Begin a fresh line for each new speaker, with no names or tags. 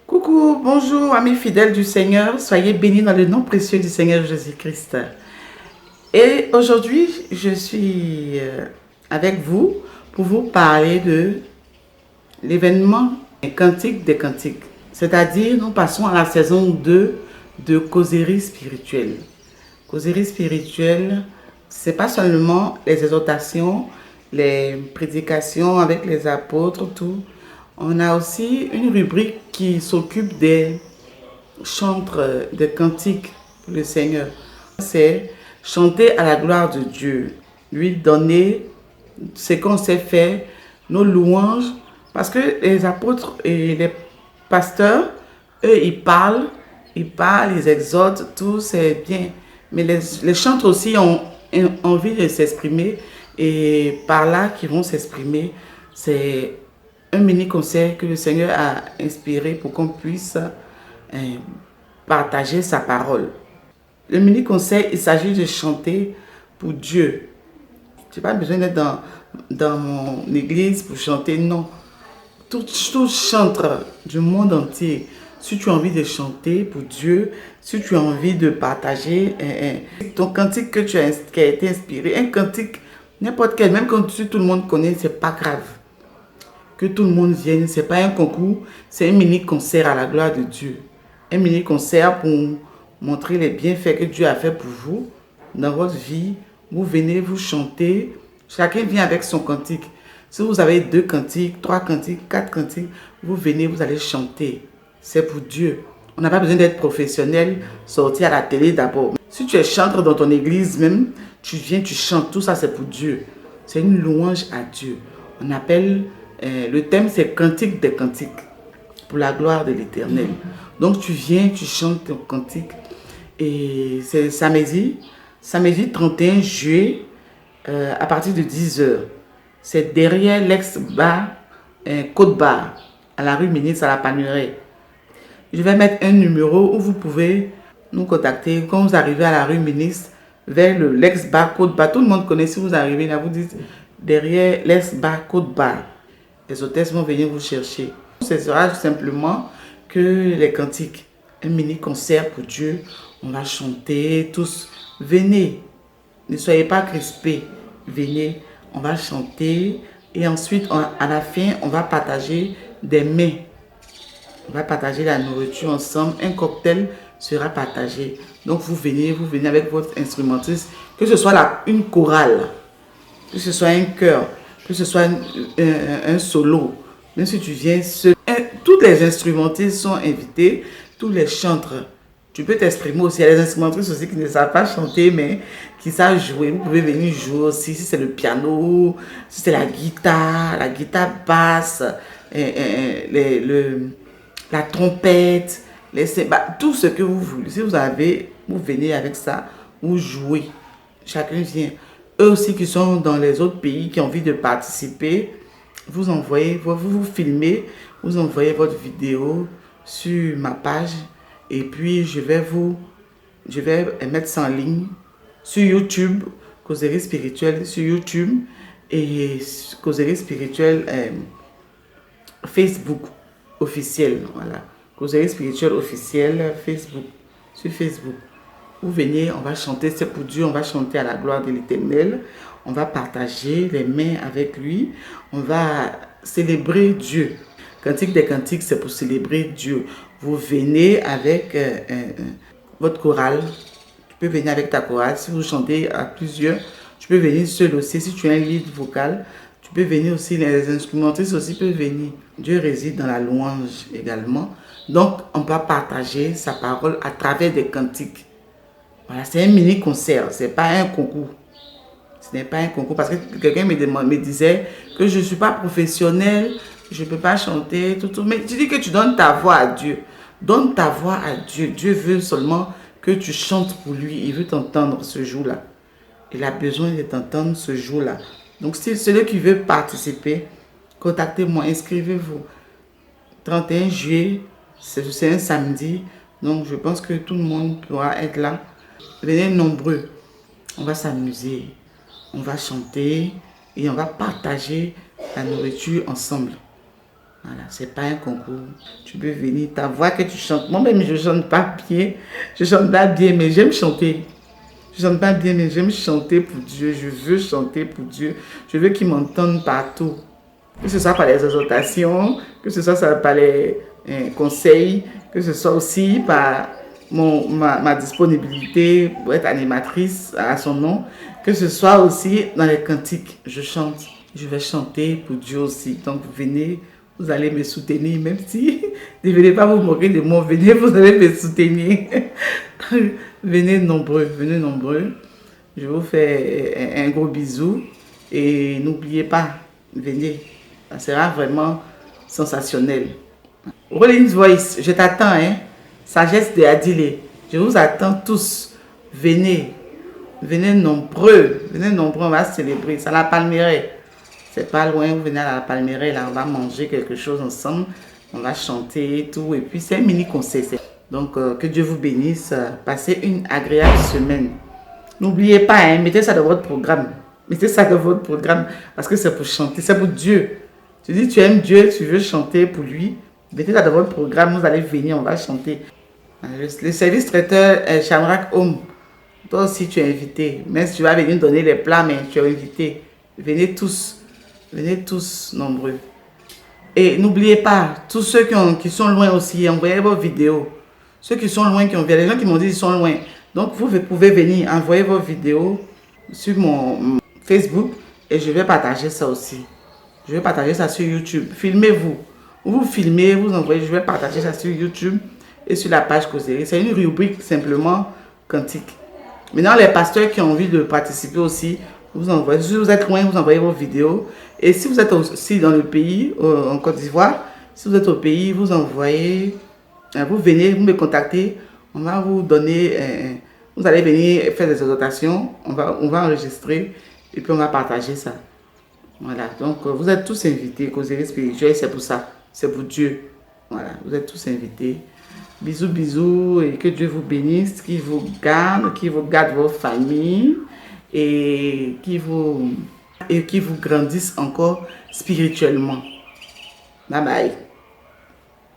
Coucou, bonjour amis fidèles du Seigneur, soyez bénis dans le nom précieux du Seigneur Jésus-Christ. Et aujourd'hui, je suis avec vous pour vous parler de l'événement Cantique des Cantiques. C'est-à-dire, nous passons à la saison 2 de causerie spirituelle. Causerie spirituelle, c'est pas seulement les exhortations, les prédications avec les apôtres, tout. On a aussi une rubrique qui s'occupe des chantres, des cantiques pour le Seigneur. C'est chanter à la gloire de Dieu, lui donner ce qu'on sait faire, nos louanges, parce que les apôtres et les pasteurs, eux, ils exhortent, tout c'est bien. Mais les chantres aussi ont envie de s'exprimer et par là qu'ils vont s'exprimer, c'est un mini-concert que le Seigneur a inspiré pour qu'on puisse partager sa parole. Le mini-concert, il s'agit de chanter pour Dieu. Tu n'as pas besoin d'être dans mon église pour chanter, non. Tout chantre du monde entier. Si tu as envie de chanter pour Dieu, si tu as envie de partager ton cantique qui a été inspiré, un cantique, n'importe quel, même quand tout le monde connaît, c'est pas grave. Que tout le monde vienne, c'est pas un concours, c'est un mini-concert à la gloire de Dieu. Un mini-concert pour montrer les bienfaits que Dieu a fait pour vous dans votre vie. Vous venez, vous chantez, chacun vient avec son cantique. Si vous avez 2 cantiques, 3 cantiques, 4 cantiques, vous venez, vous allez chanter. C'est pour Dieu. On n'a pas besoin d'être professionnel, sortir à la télé d'abord. Si tu es chanteur dans ton église même, tu viens, tu chantes, tout ça c'est pour Dieu. C'est une louange à Dieu. On appelle, le thème c'est Cantique des Cantiques, pour la gloire de l'Éternel. Donc tu viens, tu chantes ton cantique. Et c'est samedi 31 juillet, à partir de 10h. C'est derrière l'ex-bar Côte-Barre, à la rue Ministre, à la Panurée. Je vais mettre un numéro où vous pouvez nous contacter quand vous arrivez à la rue Ministre, vers l'ex-bar Côte-Barre. Tout le monde connaît, si vous arrivez là, vous dites derrière l'ex-bar Côte-Barre. Les hôtesses vont venir vous chercher. Ce sera simplement que les cantiques, un mini-concert pour Dieu. On va chanter tous. Venez, ne soyez pas crispés. Venez, on va chanter. Et ensuite, à la fin, on va partager des mets. On va partager la nourriture ensemble. Un cocktail sera partagé. Donc, vous venez avec votre instrumentiste. Que ce soit une chorale, que ce soit un chœur, que ce soit un solo. Même si tu viens seul. Tous les instrumentistes sont invités. Tous les chantres. Tu peux t'exprimer aussi. Il y a des instrumentistes aussi qui ne savent pas chanter, mais qui savent jouer. Vous pouvez venir jouer aussi. Si c'est le piano, si c'est la guitare basse, la trompette, tout ce que vous voulez. Si vous avez, vous venez avec ça, vous jouez. Chacun vient. Eux aussi qui sont dans les autres pays, qui ont envie de participer, vous envoyez, vous filmez, vous envoyez votre vidéo sur ma page et puis je vais mettre ça en ligne sur YouTube, Causerie Spirituelle sur YouTube et Causerie Spirituelle Facebook officiel, voilà. Causerie Spirituelle officielle Facebook, sur Facebook. Vous venez, on va chanter, c'est pour Dieu, on va chanter à la gloire de l'Éternel. On va partager les mains avec lui. On va célébrer Dieu. Cantique des Cantiques, c'est pour célébrer Dieu. Vous venez avec votre chorale. Tu peux venir avec ta chorale. Si vous chantez à plusieurs, tu peux venir seul aussi. Si tu as un lead vocal, tu peux venir aussi. Les instrumentistes aussi peuvent venir. Dieu réside dans la louange également. Donc, on va partager sa parole à travers des cantiques. Voilà, c'est un mini-concert, ce n'est pas un concours. Ce n'est pas un concours parce que quelqu'un me disait que je ne suis pas professionnel, je ne peux pas chanter, tout. Mais tu dis que tu donnes ta voix à Dieu. Donne ta voix à Dieu. Dieu veut seulement que tu chantes pour lui. Il veut t'entendre ce jour-là. Il a besoin de t'entendre ce jour-là. Donc, si celui qui veut participer, contactez-moi, inscrivez-vous. 31 juillet, c'est un samedi. Donc, je pense que tout le monde pourra être là. Venez nombreux, on va s'amuser, on va chanter et on va partager la nourriture ensemble. Voilà, c'est pas un concours. Tu peux venir, ta voix que tu chantes. Moi-même, je chante pas bien. Je chante pas bien, mais j'aime chanter. Je chante pas bien, mais j'aime chanter pour Dieu. Je veux chanter pour Dieu. Je veux qu'il m'entende partout. Que ce soit par les exhortations, que ce soit par les conseils, que ce soit aussi par ma disponibilité pour être animatrice à son nom, que ce soit aussi dans les cantiques. Je chante. Je vais chanter pour Dieu aussi. Donc venez, vous allez me soutenir, même si ne venez pas vous moquer de moi, venez, vous allez me soutenir. Venez nombreux, venez nombreux. Je vous fais un gros bisou et n'oubliez pas, venez. Ça sera vraiment sensationnel. Rollins Voice, je t'attends, hein. Sagesse de Adile, je vous attends tous. Venez, venez nombreux, on va célébrer. C'est à la Palmeraie. C'est pas loin, vous venez à la Palmeraie, là, on va manger quelque chose ensemble. On va chanter et tout. Et puis, c'est un mini concert. Donc, que Dieu vous bénisse. Passez une agréable semaine. N'oubliez pas, hein, mettez ça dans votre programme. Mettez ça dans votre programme parce que c'est pour chanter, c'est pour Dieu. Tu dis, tu aimes Dieu, tu veux chanter pour lui. Mettez ça dans votre programme, vous allez venir, on va chanter. Le service traiteur Shamrock Home, toi aussi tu es invité. Même si tu vas venir donner les plats, mais tu es invité. Venez tous nombreux. Et n'oubliez pas, tous ceux qui sont loin aussi, envoyez vos vidéos. Ceux qui sont loin, les gens qui m'ont dit qu'ils sont loin. Donc vous pouvez venir, envoyer vos vidéos sur mon Facebook et je vais partager ça aussi. Je vais partager ça sur YouTube. Filmez-vous. Vous filmez, vous envoyez, je vais partager ça sur YouTube et sur la page Causerie. C'est une rubrique simplement quantique. Maintenant, les pasteurs qui ont envie de participer aussi, vous envoyez. Si vous êtes loin, vous envoyez vos vidéos. Et si vous êtes aussi dans le pays, en Côte d'Ivoire, si vous êtes au pays, vous envoyez, vous venez, vous me contactez, on va vous donner, vous allez venir faire des exhortations, on va enregistrer et puis on va partager ça. Voilà, donc vous êtes tous invités, Causerie spirituelle, c'est pour ça, c'est pour Dieu. Voilà, vous êtes tous invités. Bisous, bisous, et que Dieu vous bénisse, qu'il vous garde vos familles et qui vous grandisse encore spirituellement. Bye bye.